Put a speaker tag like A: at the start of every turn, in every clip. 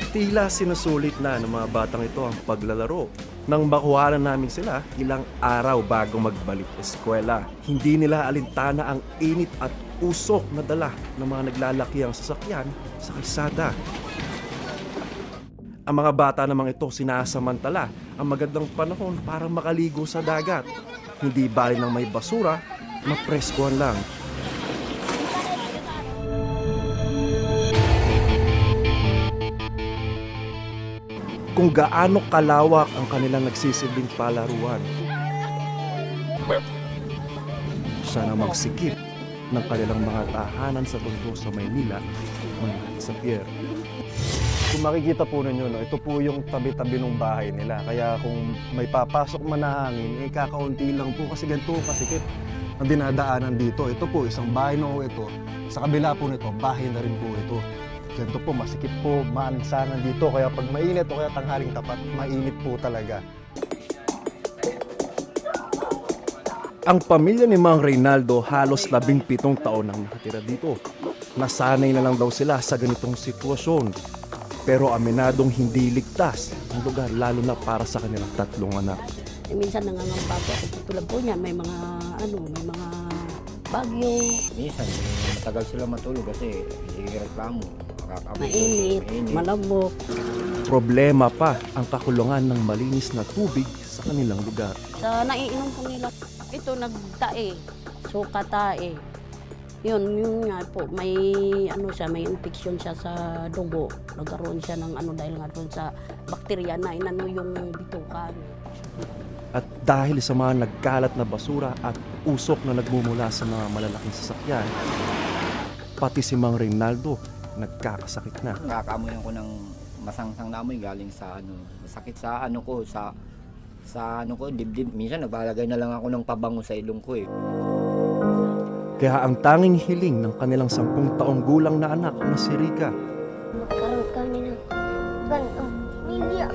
A: Tila sinusulit na ng mga batang ito ang paglalaro. Nang makuhanan namin sila ilang araw bago magbalik eskwela. Hindi nila alintana ang init at usok na dala ng mga naglalakihang sasakyan sa kalsada. Ang mga bata namang ito sinasamantala ang magandang panahon para makaligo sa dagat. Hindi bali ng may basura, mapreskuhan lang. Kung gaano kalawak ang kanilang nagsisilbing palaruan. Sana magsikip ng kanilang mga tahanan sa bundok sa Maynila, malapit sa pier. Kung makikita po ninyo, no, ito po yung tabi-tabi ng bahay nila. Kaya kung may papasok man na hangin, kakaunti lang po kasi ganito kasikip ang dinadaanan dito. Ito po, isang bahay na po ito. Sa kabila po nito, bahay na rin po ito. Ganito po, masikip po, maansangan dito. Kaya pag mainit o kaya tanghaling tapat, mainit po talaga. Ang pamilya ni Mang Reynaldo halos 17 taon nang nakatira dito. Nasanay na lang daw sila sa ganitong sitwasyon. Pero aminadong hindi ligtas ang lugar, lalo na para sa kanilang 3 anak.
B: Minsan nangangamba po ako tulad po niyan, may mga bagyo.
C: Minsan, matagal sila matulog kasi hindi reklamo.
B: Mainit, malabok.
A: Problema pa ang kakulungan ng malinis na tubig sa kanilang lugar.
B: Sa naiinom po nila, ito nagtae, suka tae. Yun nga po, may may infection siya sa dugo. Nagkaroon siya ng dahil nga doon sa bakterya na inano yung bituka.
A: At dahil sa mga nagkalat na basura at usok na nagmumula sa mga malalaking sasakyan, pati si Mang Reynaldo nagkakasakit na.
C: Nakakamoy ako ng masangsang na amoy galing sa sakit sa dibdib. Minsan naglalagay na lang ako ng pabango sa ilong ko eh.
A: Kaya ang tanging hiling ng kanilang 10 taong gulang na anak na si Rica,
D: Magkaroon kami ng ganong pamilya.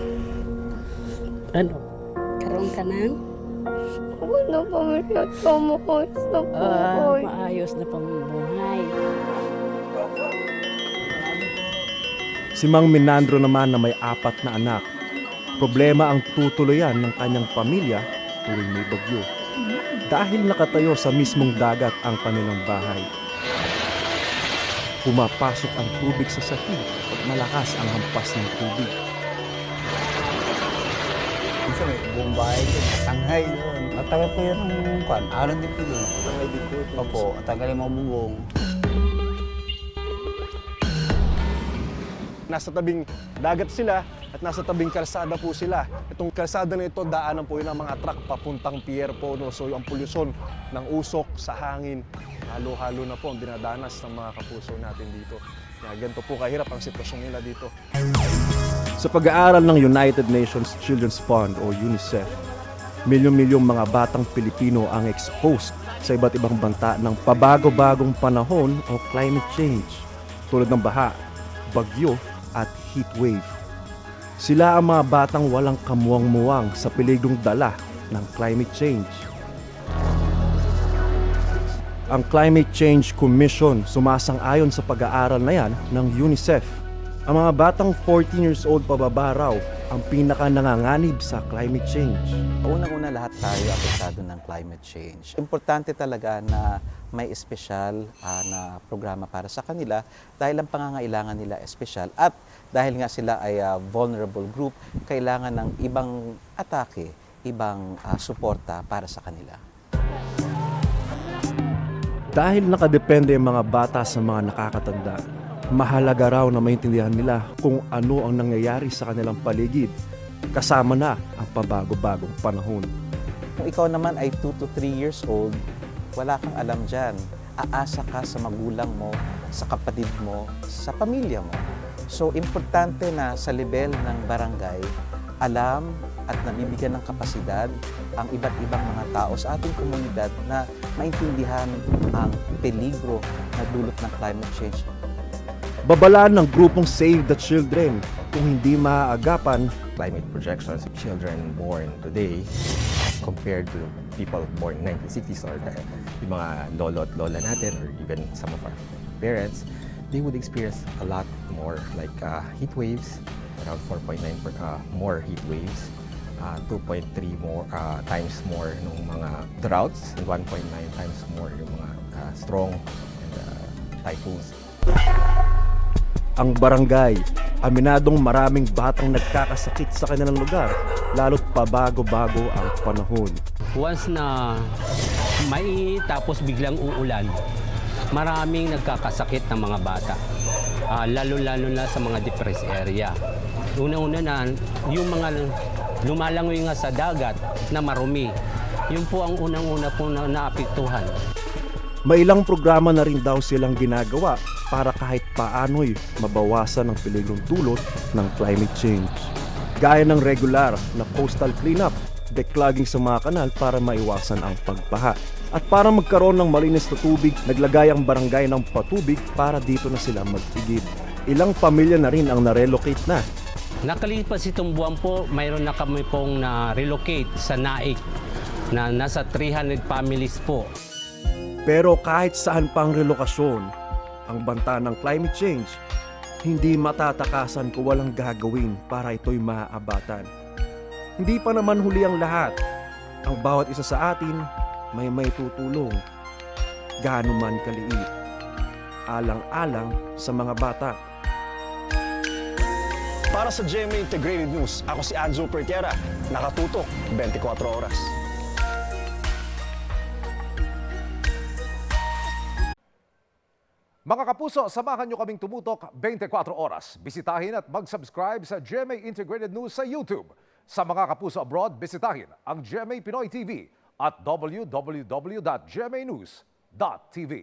B: Karoon ka ng
D: Wala pamilya at kamuhay sa buhay.
B: maayos na pamumuhay.
A: si Mang Minandro naman na may 4 na anak. Problema ang tutuluyan ng kanyang pamilya tuwing may bagyo. Dahil nakatayo sa mismong dagat ang kanilang bahay. Pumapasok ang tubig sa sahig at malakas ang hampas ng tubig.
E: Minsan may buong bahay doon, Shanghai doon. Matagal po yun ang kwan, aral din po doon.
C: Sangay din po ito.
E: Opo, matagal yung mabubong.
A: Nasa tabing dagat sila at nasa tabing kalsada po sila. Itong kalsada na ito, daanan po yun ng mga truck papuntang pier po. No? So yung polusyon ng usok sa hangin, halo-halo na po ang dinadanas ng mga kapuso natin dito. Kaya ganito po kahirap ang sitwasyon nila dito. Sa pag-aaral ng United Nations Children's Fund o UNICEF, milyon-milyong mga batang Pilipino ang exposed sa iba't ibang banta ng pabago-bagong panahon o climate change, tulad ng baha, bagyo at heat wave. Sila ang mga batang walang kamuwang-muwang sa peligrong dala ng climate change. Ang Climate Change Commission sumasang-ayon sa pag-aaral na yan ng UNICEF. Ang mga batang 14 years old pababa raw ang pinaka-nanganganib sa climate change.
F: Unang-una lahat tayo apektado ng climate change. Importante talaga na may espesyal na programa para sa kanila dahil ang pangangailangan nila espesyal at dahil nga sila ay vulnerable group, kailangan ng ibang atake, ibang suporta para sa kanila.
A: Dahil nakadepende ang mga bata sa mga nakakatanda, mahalaga raw na maintindihan nila kung ano ang nangyayari sa kanilang paligid, kasama na ang pabago-bagong panahon.
F: Kung ikaw naman ay 2 to 3 years old, wala kang alam dyan. Aasa ka sa magulang mo, sa kapatid mo, sa pamilya mo. So, importante na sa level ng barangay, alam at nabibigyan ng kapasidad ang iba't ibang mga tao sa ating komunidad na maintindihan ang peligro na dulot ng climate change.
A: Babalaan ng grupong Save the Children kung hindi maaagapan.
G: Climate projections of children born today compared to people born in 1960s or yung mga lolo at lola natin or even some of our parents, they would experience a lot more like heat waves, around 4.9 more heat waves, 2.3 more times more nung mga droughts, and 1.9 times more yung mga strong and, typhoons.
A: Ang barangay, aminadong maraming batang nagkakasakit sa kanilang lugar, lalo't pabago-bago ang panahon.
H: Once na mainit tapos biglang uulan, maraming nagkakasakit ng mga bata. Lalo-lalo na sa mga depressed area. Una-una na, yung mga lumalangoy nga sa dagat na marumi, yun po ang unang-una po na naapektuhan.
A: May ilang programa na rin daw silang ginagawa para kahit paano'y mabawasan ang peligrong dulot ng climate change. Gaya ng regular na coastal cleanup, declogging sa mga kanal para maiwasan ang pagbaha. At para magkaroon ng malinis na tubig, naglagay ang barangay ng patubig para dito na sila magtigib. Ilang pamilya na rin ang narelocate na.
H: Nakalipas itong buwan po, mayroon na kami pong na-relocate sa Naik na nasa 300 families po.
A: Pero kahit saan pang relokasyon, ang banta ng climate change, hindi matatakasan kung walang gagawin para ito'y maaabatan. Hindi pa naman huli ang lahat. Ang bawat isa sa atin may tutulong. Gaano man kaliit. Alang-alang sa mga bata. Para sa GMA Integrated News, ako si Anzo Pertiera. Nakatutok 24 oras.
I: Mga kapuso, samahan nyo kaming tumutok 24 oras. Bisitahin at mag-subscribe sa GMA Integrated News sa YouTube. Sa mga kapuso abroad, bisitahin ang GMA Pinoy TV at www.gmanews.tv.